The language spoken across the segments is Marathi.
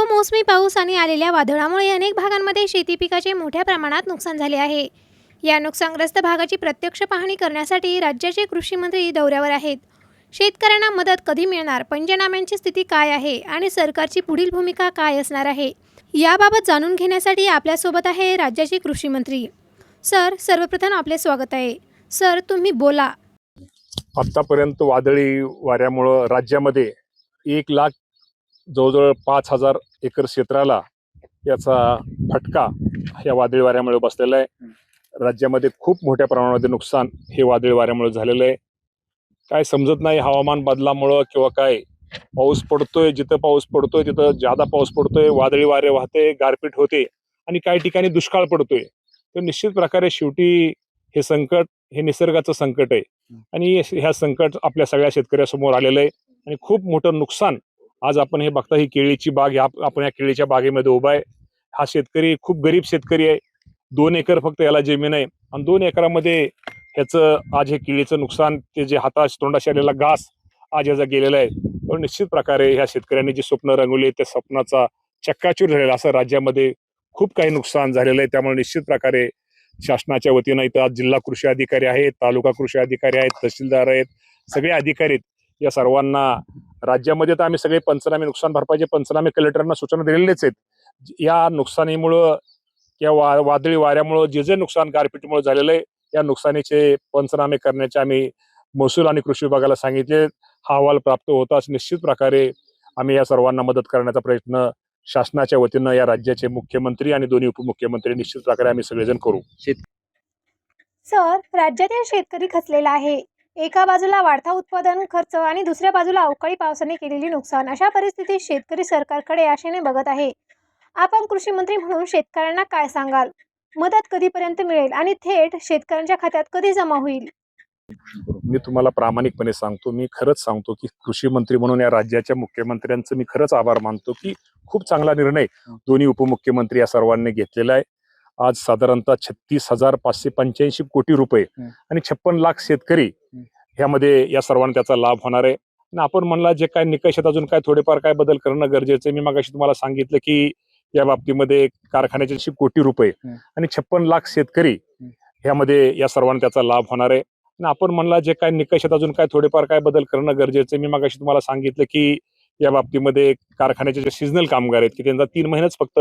अपूर्वमोसमी पाऊस आणि आलेल्या वादळामुळे अनेक भागांमध्ये शेती पिकाचे मोठ्या प्रमाणात नुकसान झाले आहे. या नुकसानग्रस्त भागाची प्रत्यक्ष पाहणी करण्यासाठी राज्याचे कृषी मंत्री दौऱ्यावर आहेत. शेतकऱ्यांना मदत कधी मिळणार, पंचनाम्यांची स्थिती काय आहे आणि सरकारची पुढील भूमिका काय असणार आहे, याबाबत जाणून घेण्यासाठी आपल्यासोबत आहे राज्याचे कृषी मंत्री. सर, सर्वप्रथम आपले स्वागत आहे. सर, तुम्ही बोला. आतापर्यंत वादळी वाऱ्यामुळे राज्यामध्ये 1 लाख जवळजवळ 5,000 एकर क्षेत्राला याचा फटका या वादळी वाऱ्यामुळे बसलेला आहे. राज्यामध्ये खूप मोठ्या प्रमाणामध्ये नुकसान हे वादळी वाऱ्यामुळे झालेलं आहे. काय समजत नाही, हवामान बदलामुळं किंवा काय, पाऊस पडतोय, जिथं पाऊस पडतोय तिथं जादा पाऊस पडतोय, वादळी वारे वाहते, गारपीट होते आणि काही ठिकाणी दुष्काळ पडतोय. तर निश्चित प्रकारे शेवटी हे संकट हे निसर्गाचं संकट आहे आणि ह्या संकट आपल्या सगळ्या शेतकऱ्यासमोर आलेलं आहे आणि खूप मोठं नुकसान. आज आपण हे बघता, ही केळीची बाग, आपण या केळीच्या बागेमध्ये उभा आहे. हा शेतकरी खूप गरीब शेतकरी आहे. 2 एकर फक्त याला जमीन आहे आणि 2 एकरामध्ये ह्याचं आज हे केळीचं नुकसान, ते जे तोंडाशी आलेला घास आज ह्याचा गेलेला आहे. पण निश्चित प्रकारे ह्या शेतकऱ्यांनी जे स्वप्न रंगवले त्या स्वप्नाचा चक्काचूर झालेला, असं राज्यामध्ये खूप काही नुकसान झालेलं आहे. त्यामुळे निश्चित प्रकारे शासनाच्या वतीनं इथं आज जिल्हा कृषी अधिकारी आहेत, तालुका कृषी अधिकारी आहेत, तहसीलदार आहेत, सगळे अधिकारी आहेत. या सर्वांना राज्यामध्ये तर आम्ही सगळे पंचनामे, नुकसान भरपाईचे पंचनामे कलेक्टरांना सूचना दिलेलेच आहेत. या नुकसानीमुळं या वादळी वाऱ्यामुळं जे नुकसान गारपीटीमुळे झालेलं आहे, या नुकसानीचे पंचनामे करण्याचे आम्ही महसूल आणि कृषी विभागाला सांगितले. हा अहवाल प्राप्त होताच निश्चित प्रकारे आम्ही या सर्वांना मदत करण्याचा प्रयत्न शासनाच्या वतीनं या राज्याचे मुख्यमंत्री आणि दोन्ही उपमुख्यमंत्री निश्चित प्रकारे आम्ही सगळेजण करू. सर, राज्यातील शेतकरी खचलेला आहे. एका बाजूला वाढता उत्पादन खर्च आणि दुसऱ्या बाजूला अवकाळी पावसाने केलेली नुकसान. अशा परिस्थितीत शेतकरी सरकारकडे आशेने बघत आहे. आपण कृषी मंत्री म्हणून शेतकऱ्यांना काय सांगाल? मदत कधीपर्यंत मिळेल आणि थेट शेतकऱ्यांच्या खात्यात कधी जमा होईल? मी तुम्हाला प्रामाणिकपणे सांगतो, मी खरंच सांगतो की कृषी मंत्री म्हणून या राज्याच्या मुख्यमंत्र्यांचं मी खरंच आभार मानतो की खूप चांगला निर्णय दोन्ही उपमुख्यमंत्री या सर्वांनी घेतलेला आहे. आज साधारणतः 36,585 कोटी रुपये आणि 56 लाख शेतकरी ह्यामध्ये या सर्वांना त्याचा लाभ होणार आहे. आणि आपण म्हणला जे काय निकष आहेत, अजून काय थोडेफार काय बदल करणं गरजेचं आहे. मी मगाशी तुम्हाला सांगितलं की या बाबतीमध्ये कारखान्याचे 80 कोटी रुपये आणि 56 लाख शेतकरी ह्यामध्ये या सर्वांना त्याचा लाभ होणार आहे. आणि आपण म्हणला जे काय निकष आहेत, अजून काय थोडेफार काय बदल करणं गरजेचं आहे. मी मगाशी तुम्हाला सांगितलं की या बाबतीमध्ये कारखान्याचे जे सिजनल कामगार आहेत की त्यांचा 3 महिनेच फक्त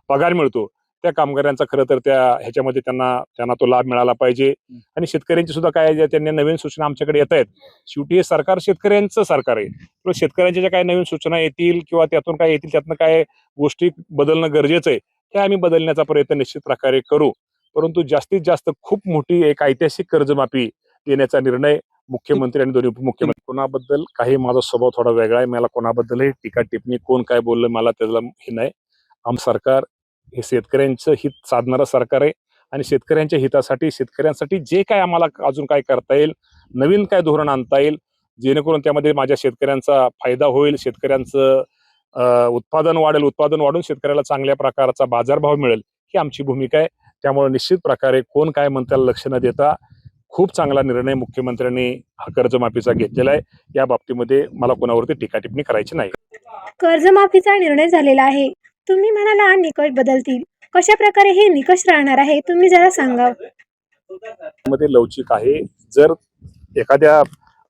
पगार मिळतो, त्या कामगारांचा खरं तर त्या ह्याच्यामध्ये त्यांना तो लाभ मिळाला पाहिजे. आणि शेतकऱ्यांची सुद्धा काय, त्यांनी नवीन सूचना आमच्याकडे येत आहेत. शेवटी हे सरकार शेतकऱ्यांचं सरकार आहे. तर शेतकऱ्यांच्या ज्या काही नवीन सूचना येतील किंवा त्यातून काय येतील, त्यातनं काय गोष्टी बदलणं गरजेचं आहे, ते आम्ही बदलण्याचा प्रयत्न निश्चित प्रकारे करू. परंतु जास्तीत जास्त खूप मोठी एक ऐतिहासिक कर्जमाफी देण्याचा निर्णय मुख्यमंत्री आणि दोन्ही उपमुख्यमंत्री. कोणाबद्दल काही, माझा स्वभाव थोडा वेगळा आहे. मला कोणाबद्दलही टीका टिप्पणी, कोण काय बोललं मला त्याला हे नाही. आमचं सरकार हे शेतकऱ्यांचं हित साधणारं सरकार आहे आणि शेतकऱ्यांच्या हितासाठी, शेतकऱ्यांसाठी जे काय आम्हाला अजून काय करता येईल, नवीन काय धोरण आणता येईल, जेणेकरून त्यामध्ये माझ्या शेतकऱ्यांचा फायदा होईल, शेतकऱ्यांचं उत्पादन वाढेल, उत्पादन वाढून शेतकऱ्याला चांगल्या प्रकारचा बाजारभाव मिळेल, ही आमची भूमिका आहे. त्यामुळे निश्चित प्रकारे कोण काय म्हणताना लक्ष न देता खूप चांगला निर्णय मुख्यमंत्र्यांनी हा कर्जमाफीचा घेतलेला आहे. या बाबतीमध्ये मला कोणावरती टीका टिप्पणी करायची नाही. कर्जमाफीचा निर्णय झालेला आहे. तुम्ही म्हणाला निकष बदलतील. कशा प्रकारे हे निकष राहणार आहे, तुम्ही जरा सांगा. मध्ये लवचिक आहे. जर एखाद्या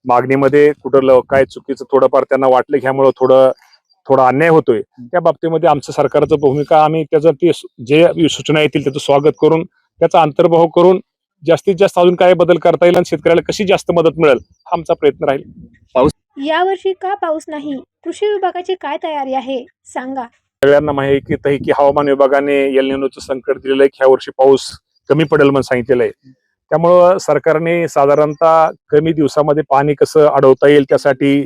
मागणीमध्ये कुठं काय चुकीचं थोडंफार त्यांना वाटलं, ह्यामुळं थोडा अन्याय होतोय, त्या बाबतीमध्ये आमचं सरकारचं भूमिका, आम्ही त्याचं ते जे सूचना येतील त्याचं स्वागत करून, त्याचा अंतर्भाव करून जास्तीत जास्त अजून काय बदल करता येईल आणि शेतकऱ्याला कशी जास्त मदत मिळेल, हा आमचा प्रयत्न राहील. यावर्षी का पाऊस नाही? कृषी विभागाची काय तयारी आहे, सांगा. सगळ्यांना माहिती आहे की हवामान विभागाने एल निनोचं संकट दिलेलं आहे की ह्या वर्षी पाऊस कमी पडेल म्हणून सांगितलेलं आहे. त्यामुळं सरकारने साधारणतः कमी दिवसामध्ये पाणी कसं अडवता येईल, त्यासाठी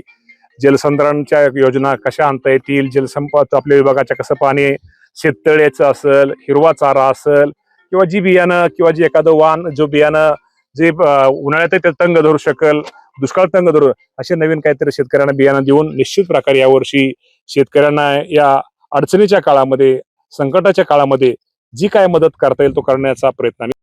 जलसंधारणच्या योजना कशा आणता येतील, जलसंपदा आपल्या विभागाच्या कसं पाणी शेततळ्याचं असेल, हिरवा चारा असेल, किंवा जी बियाणं किंवा जे एखादं वाण, जो बियाणं जे उन्हाळ्यात ते तंग धरू शकेल, दुष्काळ तंग धरू, असे नवीन काहीतरी शेतकऱ्यांना बियाणं देऊन निश्चित प्रकारे यावर्षी शेतकऱ्यांना या अडचणीच्या काळामध्ये, संकटाच्या काळामध्ये जी काय मदत करता येईल तो करण्याचा प्रयत्न